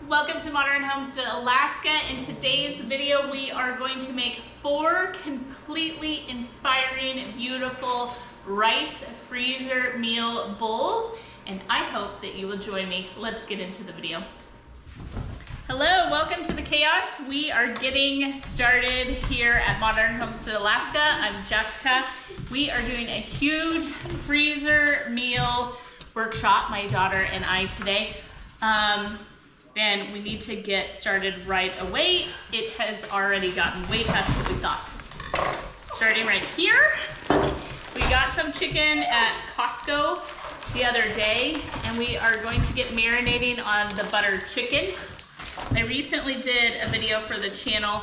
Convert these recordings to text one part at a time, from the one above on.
Welcome to Modern Homestead Alaska. In today's video, we are going to make 4 completely inspiring, beautiful rice freezer meal bowls, and I hope that you will join me. Let's get into the video. Hello, welcome to the chaos. We are getting started here at Modern Homestead Alaska. I'm Jessica. We are doing a huge freezer meal workshop, my daughter and I today. And we need to get started right away. It has already gotten way past what we thought. Starting right here, we got some chicken at Costco the other day, and we are going to get marinating on the butter chicken. I recently did a video for the channel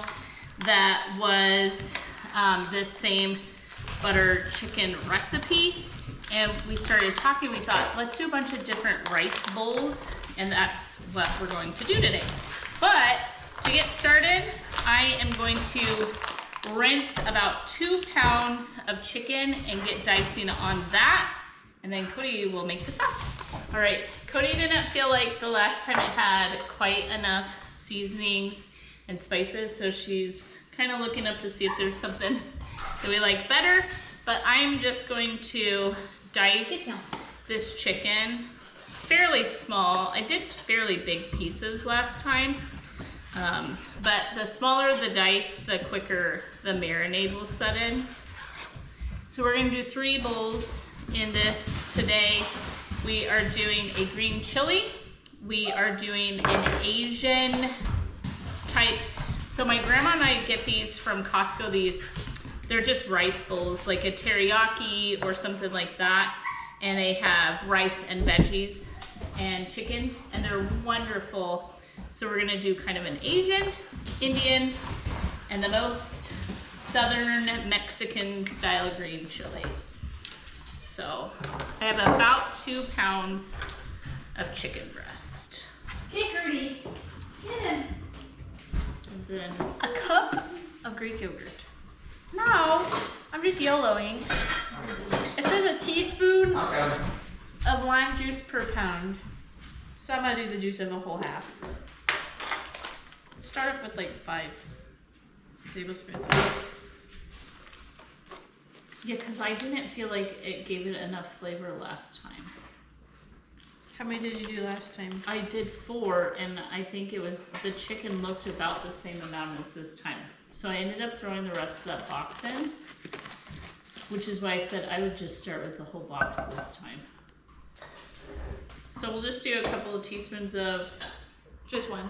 that was this same butter chicken recipe, and we started talking. We thought, let's do a bunch of different rice bowls, and that's what we're going to do today. But to get started, I am going to rinse about 2 pounds of chicken and get dicing on that, and then Kodie will make the sauce. All right, Kodie didn't feel like the last time it had quite enough seasonings and spices, so she's kind of looking up to see if there's something that we like better, but I'm just going to dice this chicken fairly small. I did fairly big pieces last time, but the smaller the dice, the quicker the marinade will set in. So we're gonna do 3 bowls in this today. We are doing a green chili. We are doing an Asian type. So my grandma and I get these from Costco. They're just rice bowls, like a teriyaki or something like that. And they have rice and veggies and chicken, and they're wonderful. So we're gonna do kind of an Asian, Indian, and the most southern Mexican style green chili. So I have about 2 pounds of chicken breast. Hey, Hearty, get in. And then A cup of Greek yogurt. No, I'm just YOLOing. It says a teaspoon of lime juice per pound. So I'm gonna do the juice of a whole half. Start off with like 5 tablespoons of this. yeah, because I didn't feel like it gave it enough flavor last time. How many did you do last time? I did 4, and I think it was, the chicken looked about the same amount as this time. So I ended up throwing the rest of that box in, which is why I said I would just start with the whole box this time. So we'll just do a couple of teaspoons of, Just 1.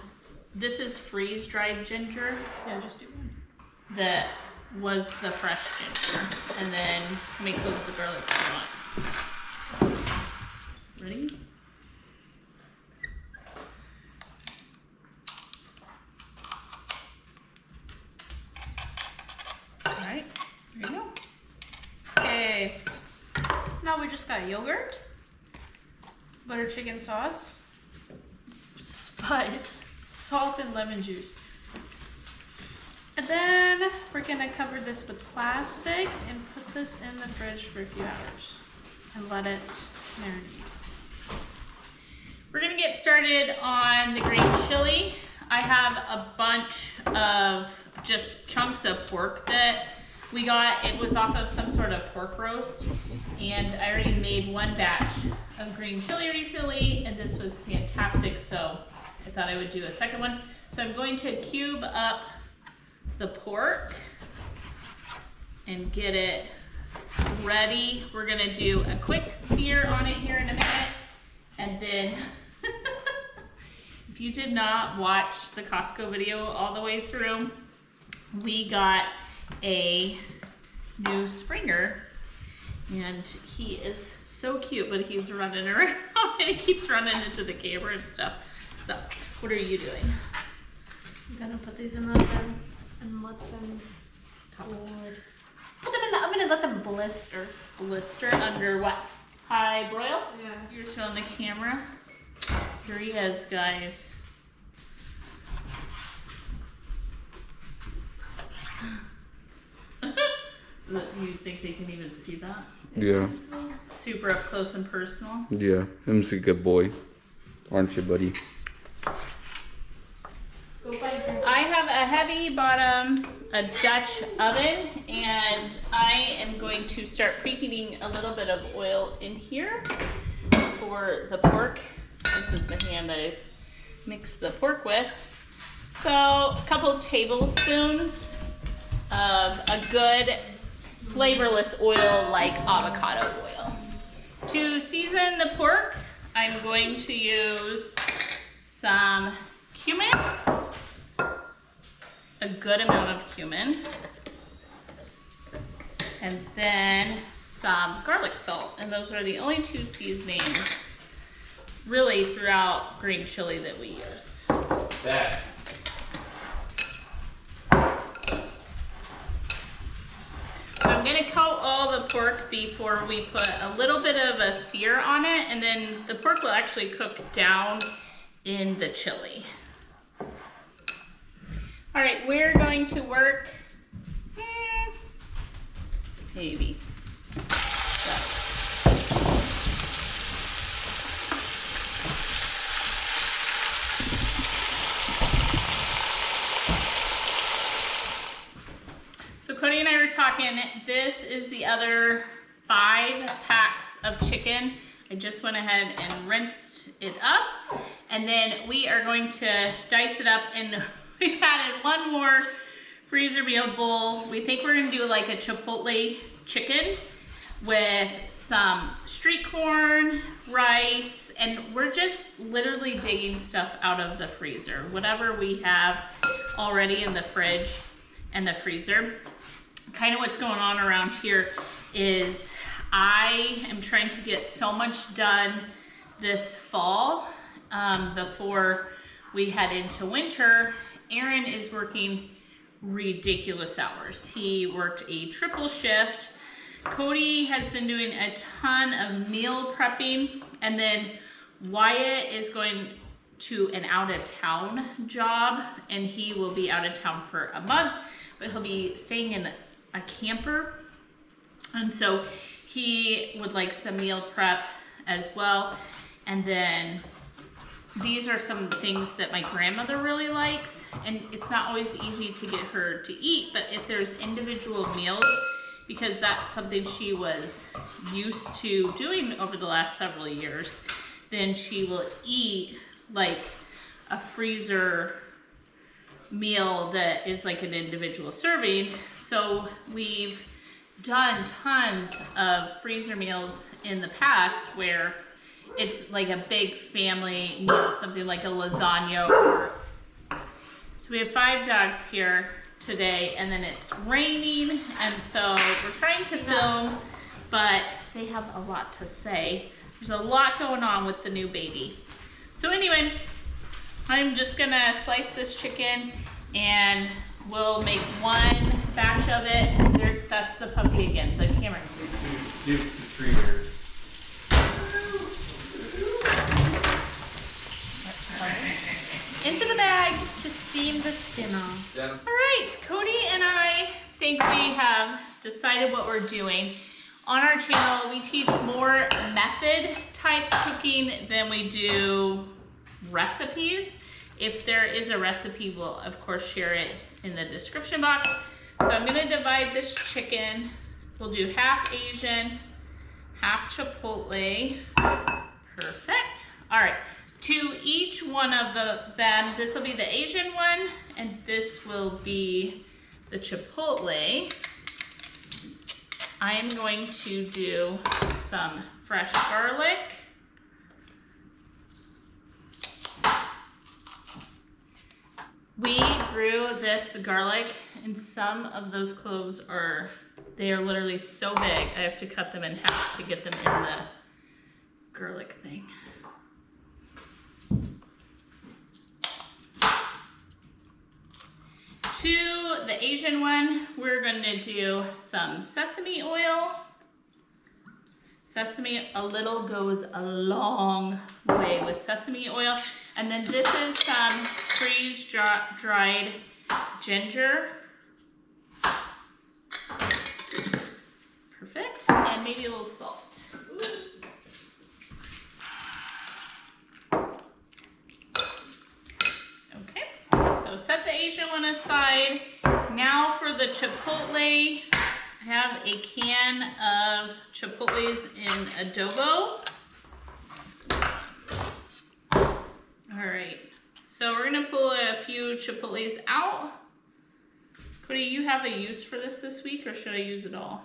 this is freeze-dried ginger. Yeah, just do 1. That was the fresh ginger. And then how many cloves of garlic do you want? Ready? Alright, there you go. Okay. Now we just got yogurt, butter chicken sauce, spice, salt, and lemon juice. And then we're gonna cover this with plastic and put this in the fridge for a few hours and let it marinate. We're gonna get started on the green chili. I have a bunch of just chunks of pork that we got. It was off of some sort of pork roast, and I already made 1 batch of green chili recently, and this was fantastic, so I thought I would do a second one. So I'm going to cube up the pork and get it ready. We're gonna do a quick sear on it here in a minute, and then if you did not watch the Costco video all the way through, we got a new Springer, and he is so cute, but he's running around and he keeps running into the camera and stuff. So what are you doing? I'm gonna put these in the oven and let them put them in the oven and let them blister. Blister under what? High broil? Yeah. You're showing the camera. Here he is, guys. You think they can even see that? Yeah. Super up close and personal. Yeah. Him's a good boy. Aren't you, buddy? heavy bottom, a Dutch oven, and I am going to start preheating a little bit of oil in here for the pork. This is the hand I've mixed the pork with. So a couple tablespoons of a good flavorless oil like avocado oil. To season the pork, I'm going to use some cumin, a good amount of cumin, and then some garlic salt. And those are the only two seasonings really throughout green chili that we use. That. So I'm gonna coat all the pork before we put a little bit of a sear on it, and then the pork will actually cook down in the chili. All right, we're going to work, maybe. So Kodie and I were talking, this is the other 5 packs of chicken. I just went ahead and rinsed it up, and then we are going to dice it up, and we've added one more freezer meal bowl. We think we're gonna do like a Chipotle chicken with some street corn, rice, and we're just literally digging stuff out of the freezer. Whatever we have already in the fridge and the freezer. Kind of what's going on around here is I am trying to get so much done this fall before we head into winter. Aaron is working ridiculous hours. He worked a triple shift. Kodie has been doing a ton of meal prepping, and then Wyatt is going to an out-of-town job, and he will be out of town for a month, but he'll be staying in a camper, and so he would like some meal prep as well. And then these are some things that my grandmother really likes, and it's not always easy to get her to eat, but if there's individual meals, because that's something she was used to doing over the last several years, then she will eat like a freezer meal that is like an individual serving. So we've done tons of freezer meals in the past where it's like a big family meal, something like a lasagna. So we have 5 dogs here today, and then it's raining, and so we're trying to film, but they have a lot to say. There's a lot going on with the new baby. So anyway, I'm just gonna slice this chicken, and we'll make one batch of it. There, that's the puppy again, the camera. Give the treater. Into the bag to steam the skin off. Yeah. All right, Kodie and I think we have decided what we're doing. On our channel, we teach more method type cooking than we do recipes. If there is a recipe, we'll of course share it in the description box. So I'm gonna divide this chicken. We'll do half Asian, half Chipotle. Perfect. All right, to each one of them, this will be the Asian one, and this will be the Chipotle. I am going to do some fresh garlic. We grew this garlic, and some of those cloves are literally so big, I have to cut them in half to get them in the garlic thing. To the Asian one, we're gonna do some sesame oil. Sesame, a little goes a long way with sesame oil. And then this is some freeze-dried ginger. Perfect, and maybe a little salt. Okay, so So set the Asian one aside. Now for the Chipotle, I have a can of Chipotles in adobo. All right, so we're gonna pull a few Chipotles out. Kodie, you have a use for this week, or should I use it all?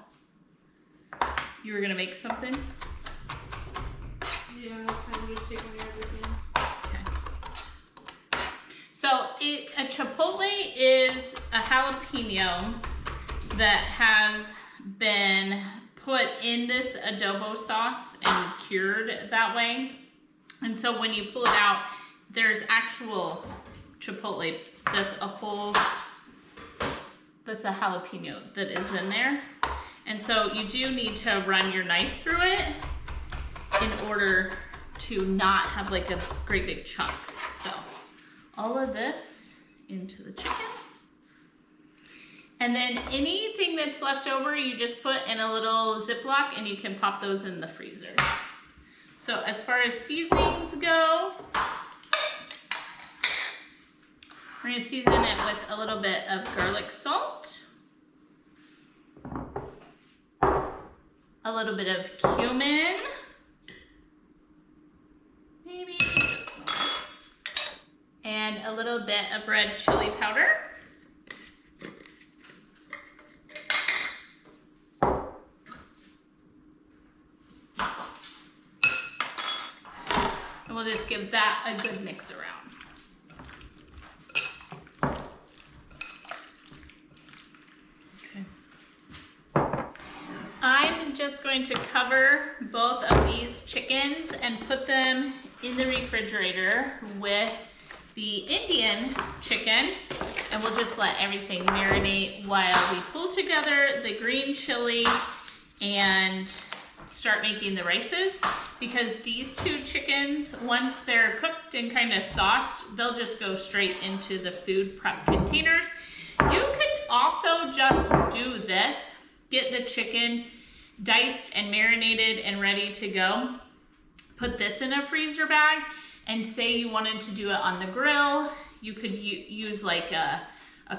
You were gonna make something? Yeah, that's fine. We'll just take one of your other things. Okay. So a Chipotle is a jalapeno that has been put in this adobo sauce and cured that way. And so when you pull it out, there's actual Chipotle that's a jalapeno that is in there. And so you do need to run your knife through it in order to not have like a great big chunk. So all of this into the chicken. And then anything that's left over, you just put in a little Ziploc and you can pop those in the freezer. So as far as seasonings go, we're gonna season it with a little bit of garlic salt, a little bit of cumin, maybe just one, and a little bit of red chili powder. And we'll just give that a good mix around. I'm just going to cover both of these chickens and put them in the refrigerator with the Indian chicken, and we'll just let everything marinate while we pull together the green chili and start making the rices, because these two chickens, once they're cooked and kind of sauced, they'll just go straight into the food prep containers. You could also just do this. Get the chicken diced and marinated and ready to go. Put this in a freezer bag, and say you wanted to do it on the grill, you could use like a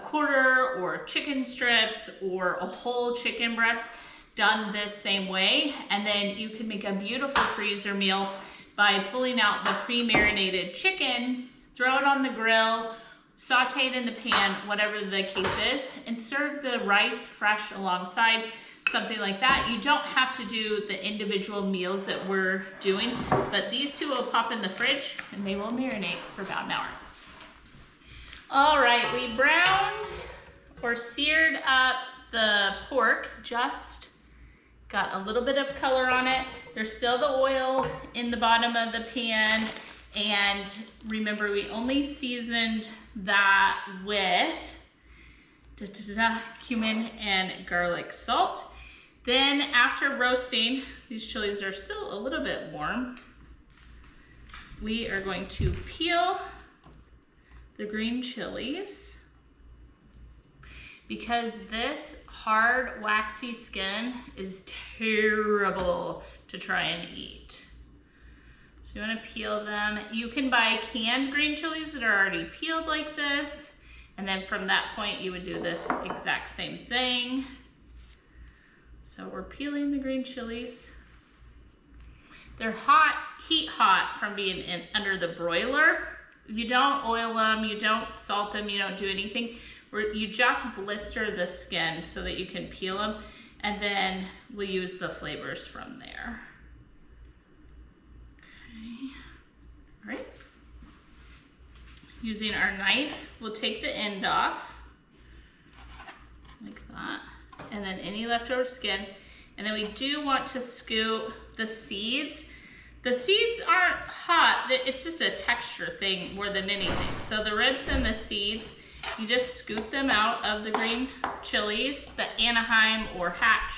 quarter or chicken strips or a whole chicken breast done this same way. And then you can make a beautiful freezer meal by pulling out the pre-marinated chicken, throw it on the grill, saute it in the pan, whatever the case is, and serve the rice fresh alongside, something like that. You don't have to do the individual meals that we're doing, but these two will pop in the fridge and they will marinate for about an hour. All right, we browned or seared up the pork, just got a little bit of color on it. There's still the oil in the bottom of the pan, and remember, we only seasoned that with cumin and garlic salt. Then after roasting, these chilies are still a little bit warm. We are going to peel the green chilies, because this hard, waxy skin is terrible to try and eat. So you want to peel them. You can buy canned green chilies that are already peeled like this, and then from that point you would do this exact same thing. So we're peeling the green chilies. They're hot, heat hot from being under the broiler. You don't oil them, you don't salt them, you don't do anything. You just blister the skin so that you can peel them, and then we'll use the flavors from there. Okay, all right. Using our knife, we'll take the end off, like that, and then any leftover skin. And then we do want to scoop the seeds. The seeds aren't hot, it's just a texture thing more than anything. So the ribs and the seeds, you just scoop them out of the green chilies, the Anaheim or Hatch.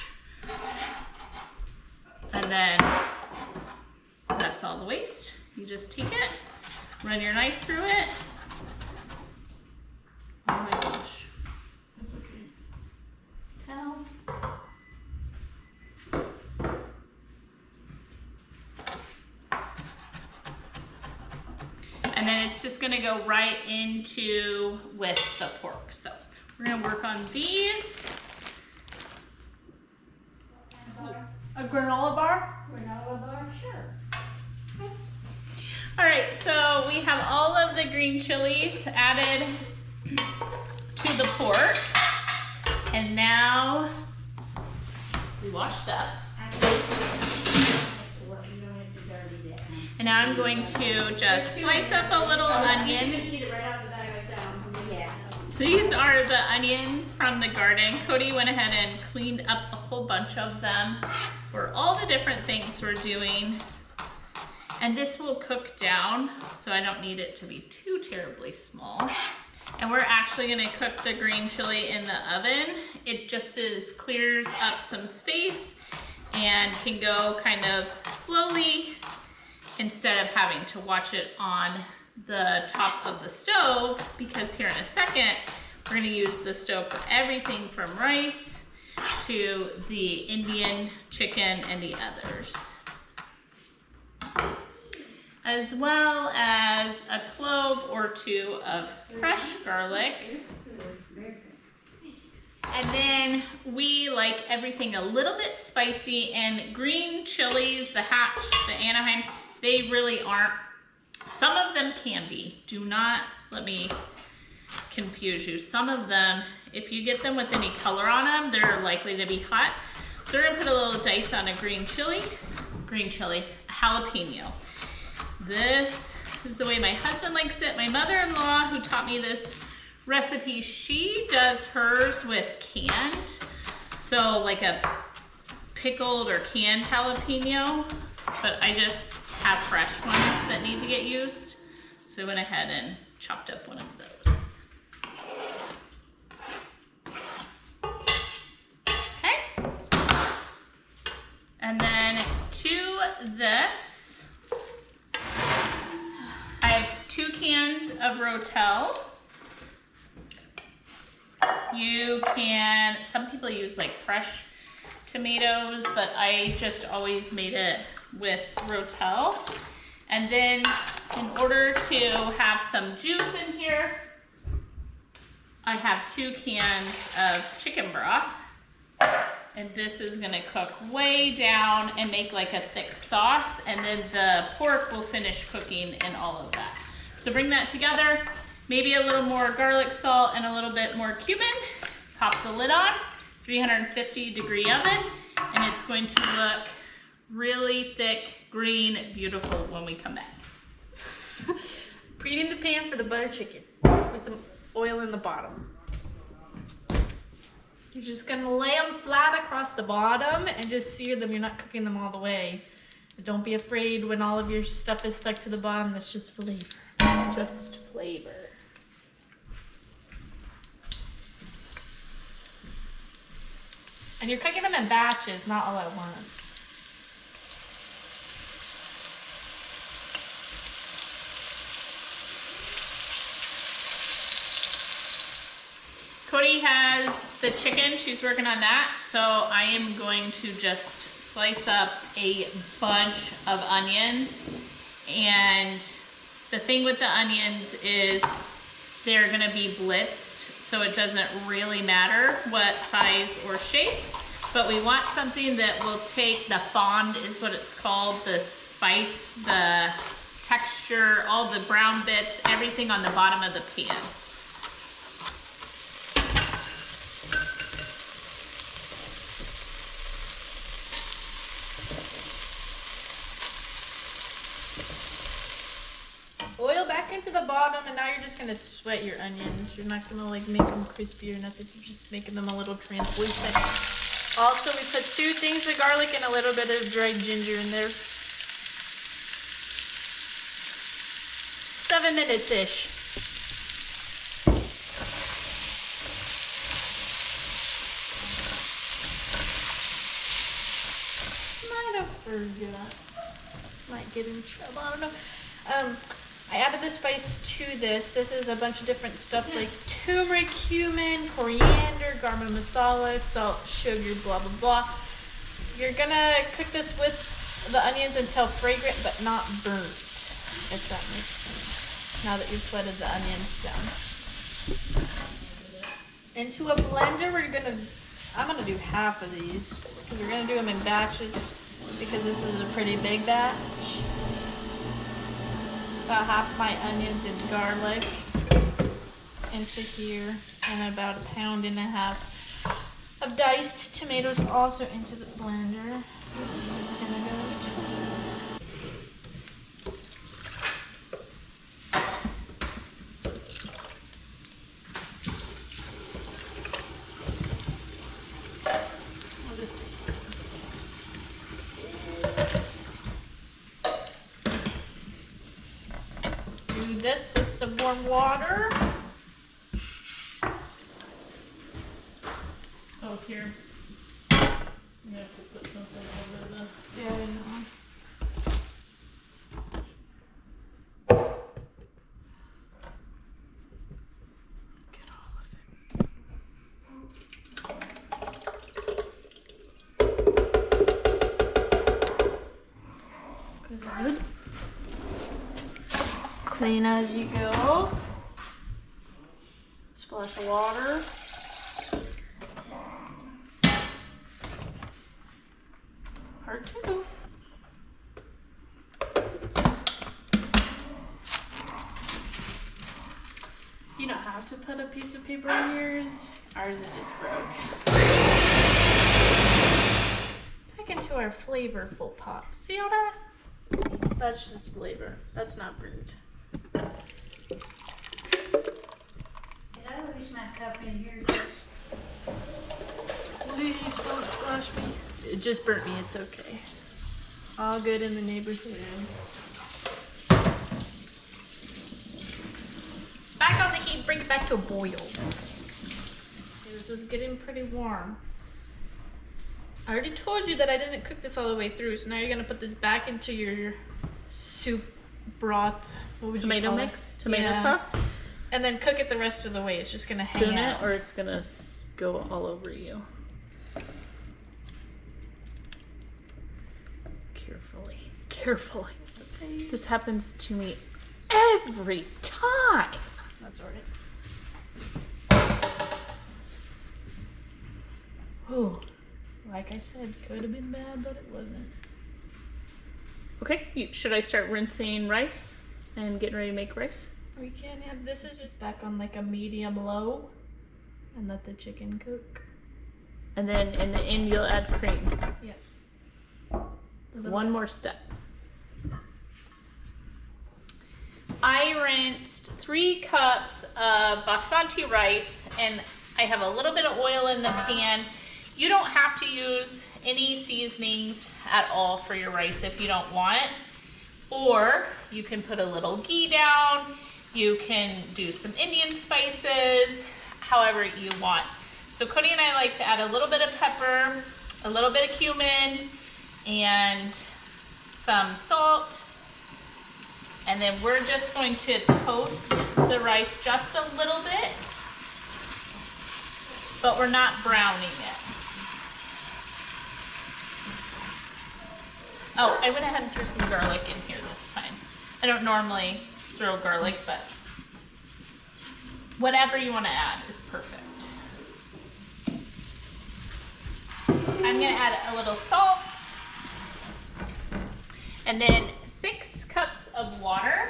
And then that's all the waste. You just take it, run your knife through it. Oh my gosh, that's okay. Towel. And then it's just gonna go right into with the pork. So we're gonna work on these. A granola bar? Granola bar, sure. All right, so we have all of the green chilies added to the pork. And now we washed up. And now I'm going to just slice up a little onion. Just eat it right out of the bag like that. Yeah. These are the onions from the garden. Kodie went ahead and cleaned up a whole bunch of them for all the different things we're doing. And this will cook down, so I don't need it to be too terribly small. And we're actually gonna cook the green chili in the oven. It just clears up some space and can go kind of slowly instead of having to watch it on the top of the stove, because here in a second, we're gonna use the stove for everything from rice to the Indian chicken and the others. As well as a clove or two of fresh garlic. And then we like everything a little bit spicy, and green chilies, the Hatch, the Anaheim, they really aren't. Some of them can be. Do not let me confuse you. Some of them, if you get them with any color on them, they're likely to be hot. So we're gonna put a little dice on a green chili, jalapeno. This is the way my husband likes it. My mother-in-law, who taught me this recipe, she does hers with canned. So like a pickled or canned jalapeno, but I just have fresh ones that need to get used. So I went ahead and chopped up one of those. Okay. And then to this, I have 2 cans of Rotel. You can, some people use like fresh tomatoes, but I just always made it with Rotel. And then in order to have some juice in here, I have 2 cans of chicken broth. And this is gonna cook way down and make like a thick sauce, and then the pork will finish cooking in all of that. So bring that together, maybe a little more garlic salt and a little bit more cumin. Pop the lid on, 350-degree oven, and it's going to look really thick, green, beautiful when we come back. Preheating the pan for the butter chicken with some oil in the bottom. You're just gonna lay them flat across the bottom and just sear them. You're not cooking them all the way. But don't be afraid when all of your stuff is stuck to the bottom. That's just flavor. Just flavor. And you're cooking them in batches, not all at once. Kodie has the chicken, she's working on that, so I am going to just slice up a bunch of onions. And the thing with the onions is they're gonna be blitzed, so it doesn't really matter what size or shape, but we want something that will take the fond, is what it's called, the spice, the texture, all the brown bits, everything on the bottom of the pan. Oil back into the bottom, and now you're just gonna sweat your onions. You're not gonna like make them crispy or nothing. You're just making them a little translucent. Also, we put 2 things of garlic and a little bit of dried ginger in there. 7 minutes-ish. Might have forgot. Might get in trouble. I don't know. I added the spice to this. This is a bunch of different stuff like turmeric, cumin, coriander, garam masala, salt, sugar, blah, blah, blah. You're gonna cook this with the onions until fragrant but not burnt, if that makes sense. now that you've sweated the onions down. Into a blender, I'm gonna do half of these because we're gonna do them in batches because this is a pretty big batch. About half my onions and garlic into here, and about 1.5 pounds of diced tomatoes also into the blender. So it's gonna go between. Do this with some warm water. Oh, here. You have to put something over the... Yeah, I know. Get all of it. Good. Clean as you go. Splash of water. Part 2. You don't have to put a piece of paper on yours. Ours is just broke. Back into our flavorful pot. See all that? That's just flavor. That's not burnt. Did I lose my cup in here? Please don't splash me. It just burnt me. It's okay. All good in the neighborhood. Back on the heat. Bring it back to a boil. This is getting pretty warm. I already told you that I didn't cook this all the way through, so now you're gonna put this back into your soup broth. What would Tomato you call mix? Tomato Yeah. sauce? And then cook it the rest of the way. It's just gonna Spoon hang it, out. or it's gonna go all over you. Carefully. Carefully. Okay. This happens to me every time. That's alright. Ooh, like I said, could have been bad, but it wasn't. Okay, should I start rinsing rice and getting ready to make rice? We can, yeah. This is just back on like a medium low and let the chicken cook. And then in the end you'll add cream. Yes. One more step. I rinsed 3 cups of basmati rice, and I have a little bit of oil in the pan. You don't have to use any seasonings at all for your rice if you don't want, or you can put a little ghee down. You can do some Indian spices, however you want. So Kodie and I like to add a little bit of pepper, a little bit of cumin, and some salt. And then we're just going to toast the rice just a little bit, but we're not browning it. Oh, I went ahead and threw some garlic in here this time. I don't normally throw garlic, but whatever you want to add is perfect. I'm gonna add a little salt, and then 6 cups of water.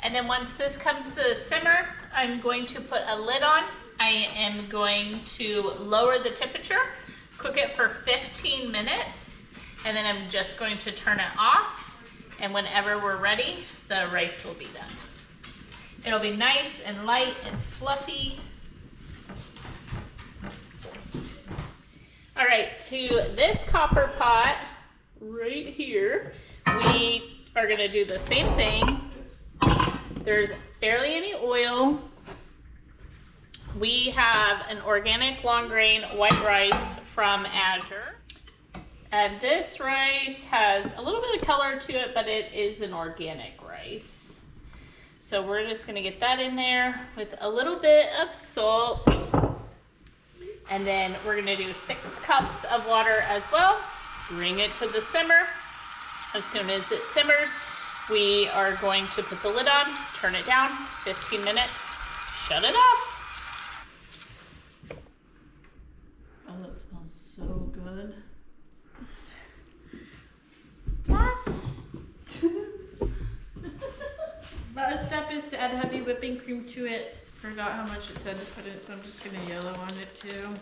And then once this comes to the simmer, I'm going to put a lid on. I am going to lower the temperature, cook it for 15 minutes, and then I'm just going to turn it off. And whenever we're ready, the rice will be done. It'll be nice and light and fluffy. All right, to this copper pot right here, we are gonna do the same thing. There's barely any oil. We have an organic long grain white rice from Azure. And this rice has a little bit of color to it, but it is an organic rice. So we're just gonna get that in there with a little bit of salt. And then we're gonna do 6 cups of water as well. Bring it to the simmer. As soon as it simmers, we are going to put the lid on, turn it down, 15 minutes, shut it off. Oh, that smells so good. Last step is to add heavy whipping cream to it. Forgot how much it said to put in, so I'm just gonna yellow on it too.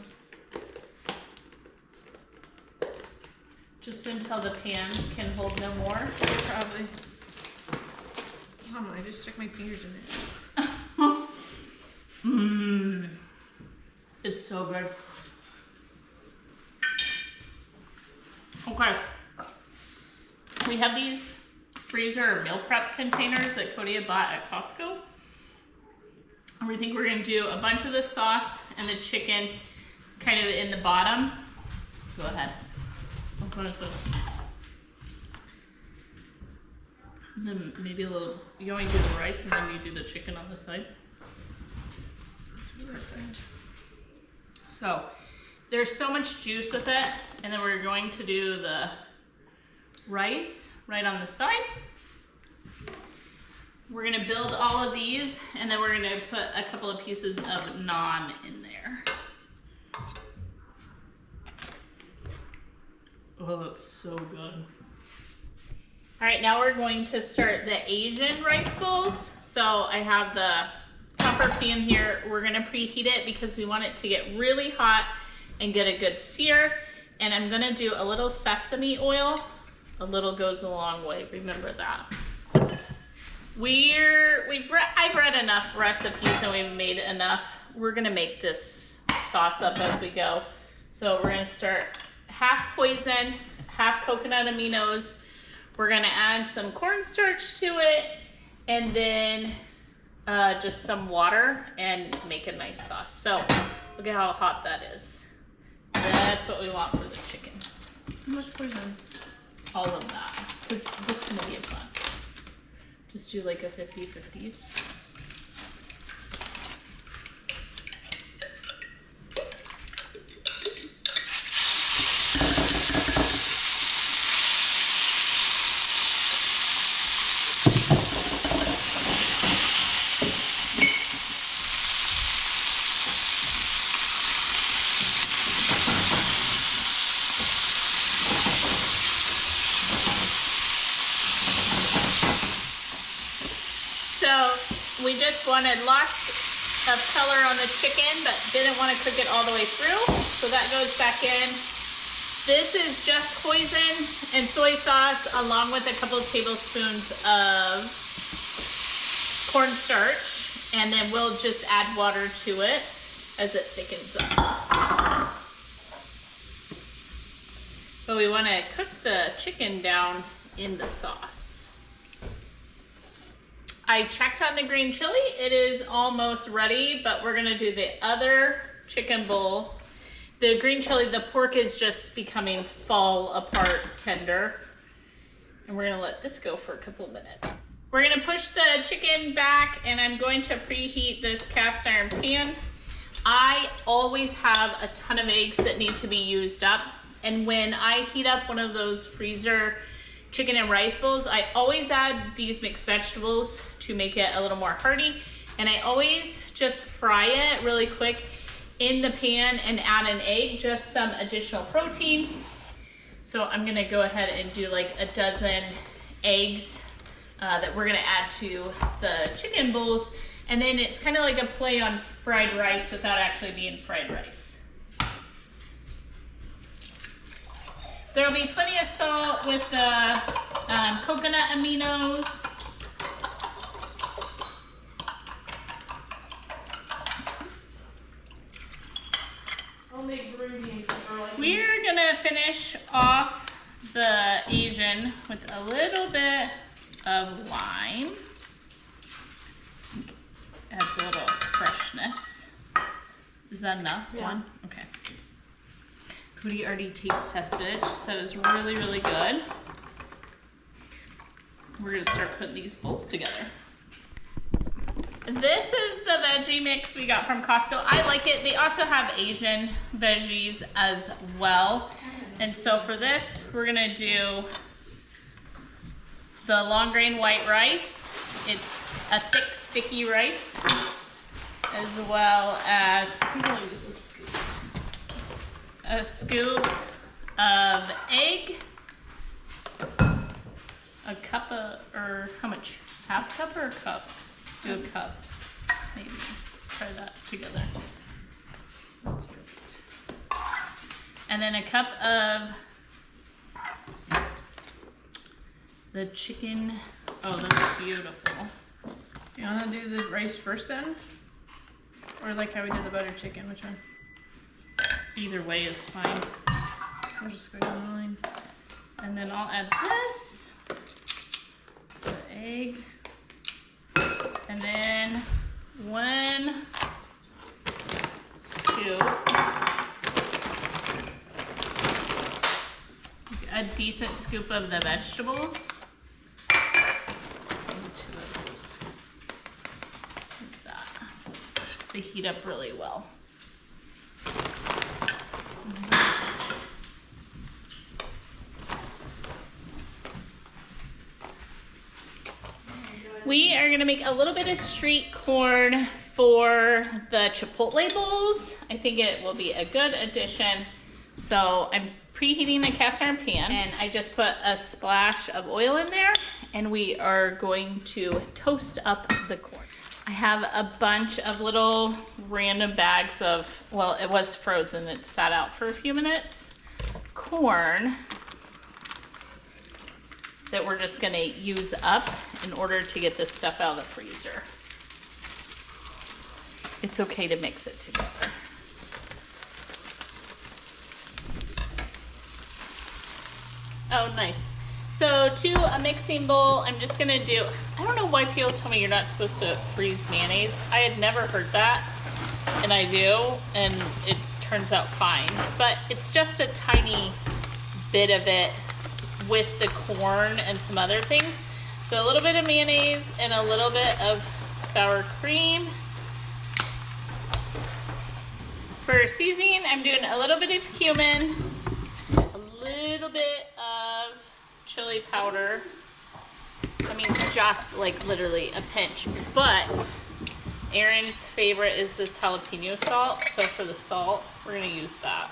Just until the pan can hold no more. Probably. Oh, I just stuck my fingers in it. Mmm. It's so good. Okay. We have these freezer or meal prep containers that Kodie had bought at Costco. And we think we're gonna do a bunch of the sauce and the chicken kind of in the bottom. Go ahead. Open it. And then maybe a little, you only do the rice and then you do the chicken on the side. Perfect. So there's so much juice with it, and then we're going to do the rice right on the side. We're gonna build all of these, and then we're gonna put a couple of pieces of naan in there. Oh, that's so good. All right, now we're going to start the Asian rice bowls. So I have the copper pan here. We're gonna preheat it because we want it to get really hot and get a good sear. And I'm gonna do a little sesame oil. A little goes a long way, remember that. I've read enough recipes and we've made enough. We're gonna make this sauce up as we go. So we're gonna start half poison, half coconut aminos. We're gonna add some cornstarch to it, and then just some water and make a nice sauce. So look at how hot that is. That's what we want for the chicken. How much poison? All of that. This is gonna be a fun. Just do like a 50-50s. We just wanted lots of color on the chicken, but didn't want to cook it all the way through. So that goes back in. This is just hoisin and soy sauce along with a couple of tablespoons of cornstarch. And then we'll just add water to it as it thickens up. But we want to cook the chicken down in the sauce. I checked on the green chili. It is almost ready, but we're gonna do the other chicken bowl. The green chili, the pork is just becoming fall apart tender. And we're gonna let this go for a couple minutes. We're gonna push the chicken back, and I'm going to preheat this cast iron pan. I always have a ton of eggs that need to be used up. And when I heat up one of those freezer chicken and rice bowls, I always add these mixed vegetables to make it a little more hearty. And I always just fry it really quick in the pan and add an egg, just some additional protein. So I'm gonna go ahead and do like a dozen eggs that we're gonna add to the chicken bowls. And then it's kind of like a play on fried rice without actually being fried rice. There'll be plenty of salt with the coconut aminos. We're gonna finish off the Asian with a little bit of lime. Adds a little freshness. Is that enough? Yeah. One? Okay. Kodie already taste tested it. She said it was really, really good. We're gonna start putting these bowls together. This is the veggie mix we got from Costco. I like it. They also have Asian veggies as well. And so for this, we're gonna do the long grain white rice. It's a thick, sticky rice, as well as, I think I'll use a scoop of egg, a cup of, or how much? Half cup or a cup? Do a cup, maybe. Try that together. That's perfect. And then a cup of the chicken. Oh, that's beautiful. You wanna do the rice first then? Or like how we did the butter chicken, which one? Either way is fine. We'll just go down the line. And then I'll add this, the egg, and then 1 scoop, a decent scoop of the vegetables. And 2 of those. Like that. They heat up really well. We are gonna make a little bit of street corn for the Chipotle bowls. I think it will be a good addition. So I'm preheating the cast iron pan and I just put a splash of oil in there and we are going to toast up the corn. I have a bunch of little random bags of, well, it was frozen, it sat out for a few minutes, corn that we're just gonna use up in order to get this stuff out of the freezer. It's okay to mix it together. Oh, nice. So to a mixing bowl, I'm just gonna do, I don't know why people tell me you're not supposed to freeze mayonnaise. I had never heard that, and I do, and it turns out fine. But it's just a tiny bit of it with the corn and some other things. So a little bit of mayonnaise and a little bit of sour cream. For seasoning, I'm doing a little bit of cumin, a little bit of chili powder. I mean, just like literally a pinch. But Aaron's favorite is this jalapeno salt. So for the salt, we're gonna use that.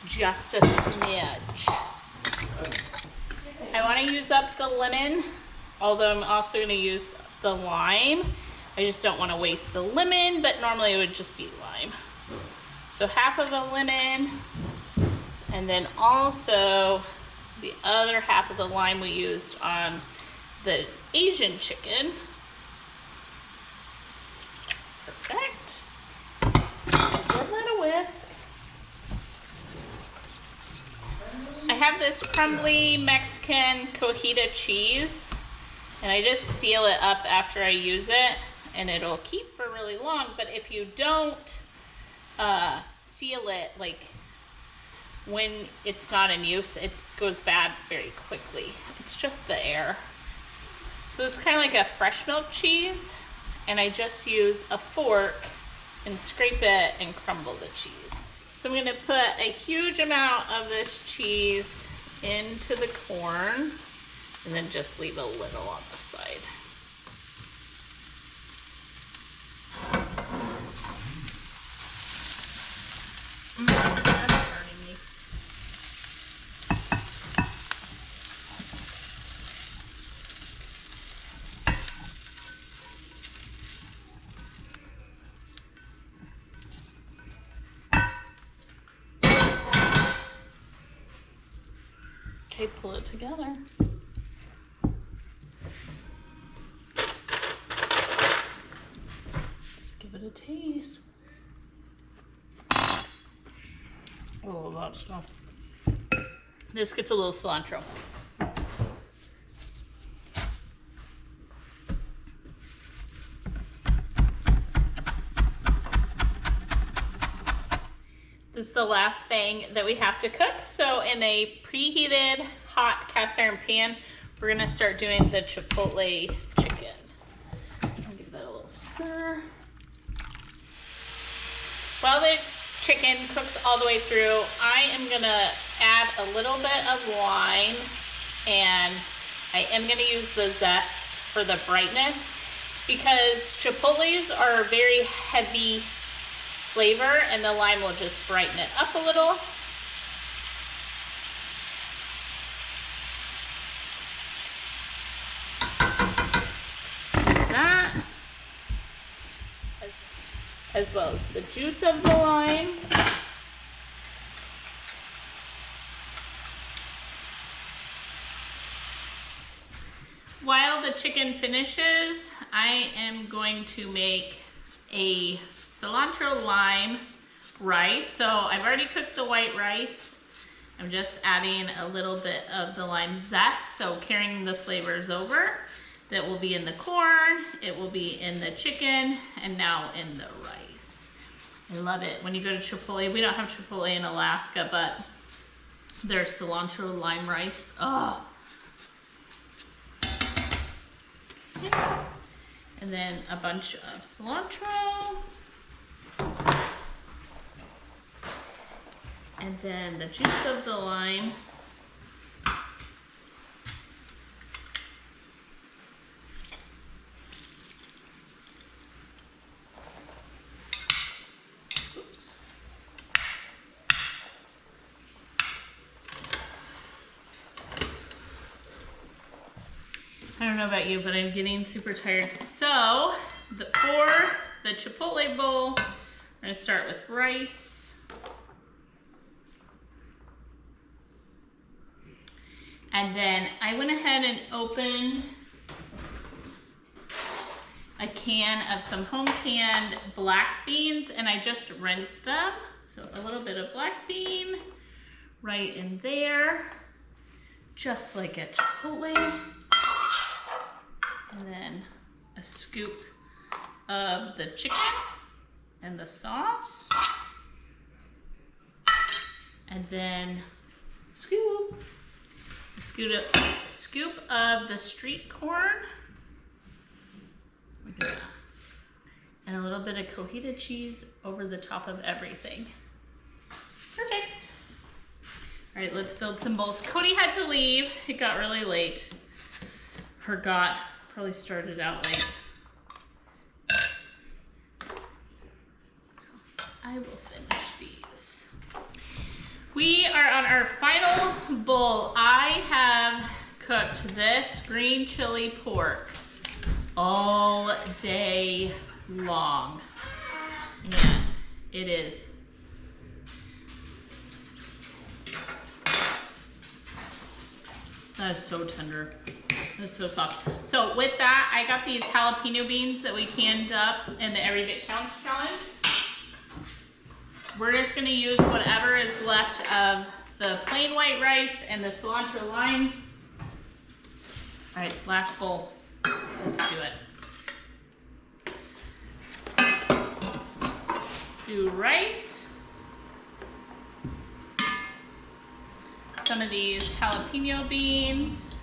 Just a smidge. I want to use up the lemon, although I'm also going to use the lime. I just don't want to waste the lemon, but normally it would just be lime. So half of a lemon, and then also the other half of the lime we used on the Asian chicken. Perfect. Give that a whisk. I have this crumbly Mexican cojita cheese, and I just seal it up after I use it, and it'll keep for really long. But if you don't seal it, like when it's not in use, it goes bad very quickly. It's just the air. So this is kind of like a fresh milk cheese, and I just use a fork and scrape it and crumble the cheese. So I'm gonna put a huge amount of this cheese into the corn and then just leave a little on the side. That's burning me. Okay, pull it together. Let's give it a taste. Oh, that stuff. This gets a little cilantro. This is the last thing that we have to cook. So in a preheated hot cast iron pan, we're gonna start doing the Chipotle chicken. I'll give that a little stir. While the chicken cooks all the way through, I am gonna add a little bit of lime, and I am gonna use the zest for the brightness because Chipotles are a very heavy flavor, and the lime will just brighten it up a little. Use that, as well as the juice of the lime. While the chicken finishes, I am going to make a cilantro lime rice. So I've already cooked the white rice. I'm just adding a little bit of the lime zest, so carrying the flavors over. That will be in the corn, it will be in the chicken, and now in the rice. I love it. When you go to Chipotle, we don't have Chipotle in Alaska, but their cilantro lime rice, oh. And then a bunch of cilantro. And then the juice of the lime. Oops. I don't know about you, but I'm getting super tired. So, for the Chipotle bowl, I'm gonna start with rice. And then I went ahead and opened a can of some home canned black beans, and I just rinsed them. So a little bit of black bean right in there, just like at Chipotle. And then a scoop of the chicken and the sauce. And then a scoop of the street corn. And a little bit of cojita cheese over the top of everything. Perfect. All right, let's build some bowls. Kodie had to leave. It got really late. Probably started out late. So I will finish these. We are on our final bowl. I have cooked this green chili pork all day long. And it is that is so tender. It's so soft. So with that, I got these jalapeno beans that we canned up in the Every Bit Counts challenge. We're just gonna use whatever is left of the plain white rice and the cilantro lime. All right, last bowl. Let's do it. So, do rice. Some of these jalapeno beans.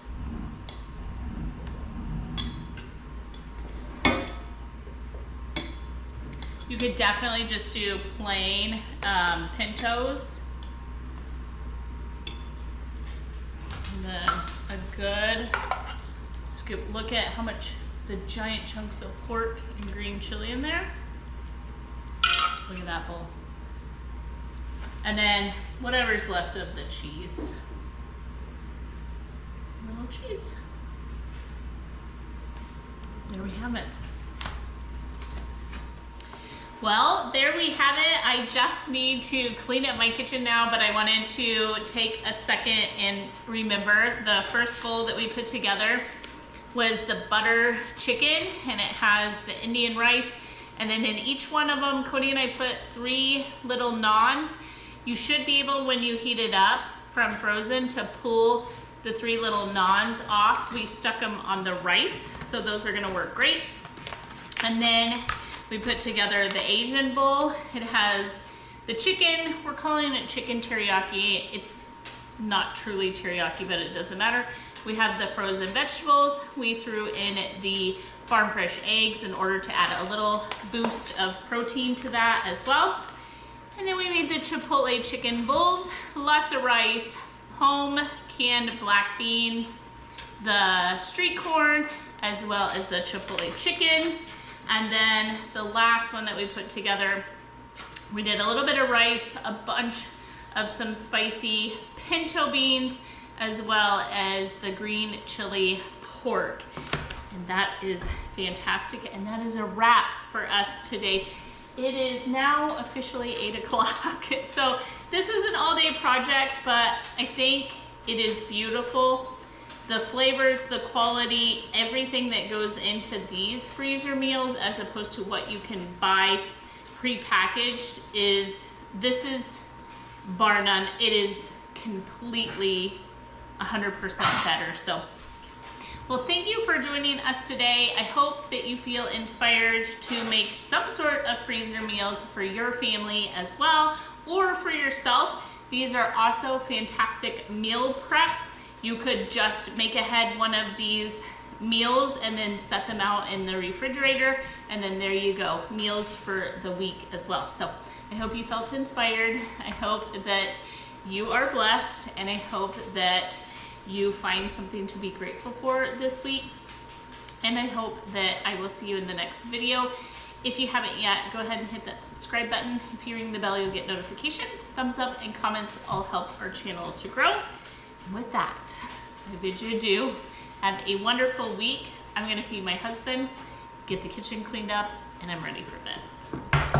You could definitely just do plain pintos. And then a good scoop. Look at how much the giant chunks of pork and green chili in there. Look at that bowl. And then whatever's left of the cheese. A little cheese. There we have it. Well, there we have it. I just need to clean up my kitchen now, but I wanted to take a second and remember the first bowl that we put together was the butter chicken, and it has the Indian rice. And then in each one of them, Kodie and I put 3 little naans. You should be able, when you heat it up from frozen, to pull the 3 little naans off. We stuck them on the rice, so those are gonna work great. And then we put together the Asian bowl. It has the chicken. We're calling it chicken teriyaki. It's not truly teriyaki, but it doesn't matter. We have the frozen vegetables. We threw in the farm fresh eggs in order to add a little boost of protein to that as well. And then we made the Chipotle chicken bowls, lots of rice, home canned black beans, the street corn, as well as the Chipotle chicken. And then the last one that we put together, we did a little bit of rice, a bunch of some spicy pinto beans, as well as the green chili pork. And that is fantastic. And that is a wrap for us today. It is now officially 8 o'clock. So this was an all-day project, but I think it is beautiful. The flavors, the quality, everything that goes into these freezer meals as opposed to what you can buy pre-packaged this is bar none. It is completely 100% better. So, well, thank you for joining us today. I hope that you feel inspired to make some sort of freezer meals for your family as well, or for yourself. These are also fantastic meal prep. You could just make ahead one of these meals and then set them out in the refrigerator, and then there you go, meals for the week as well. So I hope you felt inspired. I hope that you are blessed, and I hope that you find something to be grateful for this week. And I hope that I will see you in the next video. If you haven't yet, go ahead and hit that subscribe button. If you ring the bell, you'll get notification. Thumbs up and comments all help our channel to grow. And with that, I bid you adieu. Have a wonderful week. I'm gonna feed my husband, get the kitchen cleaned up, and I'm ready for bed.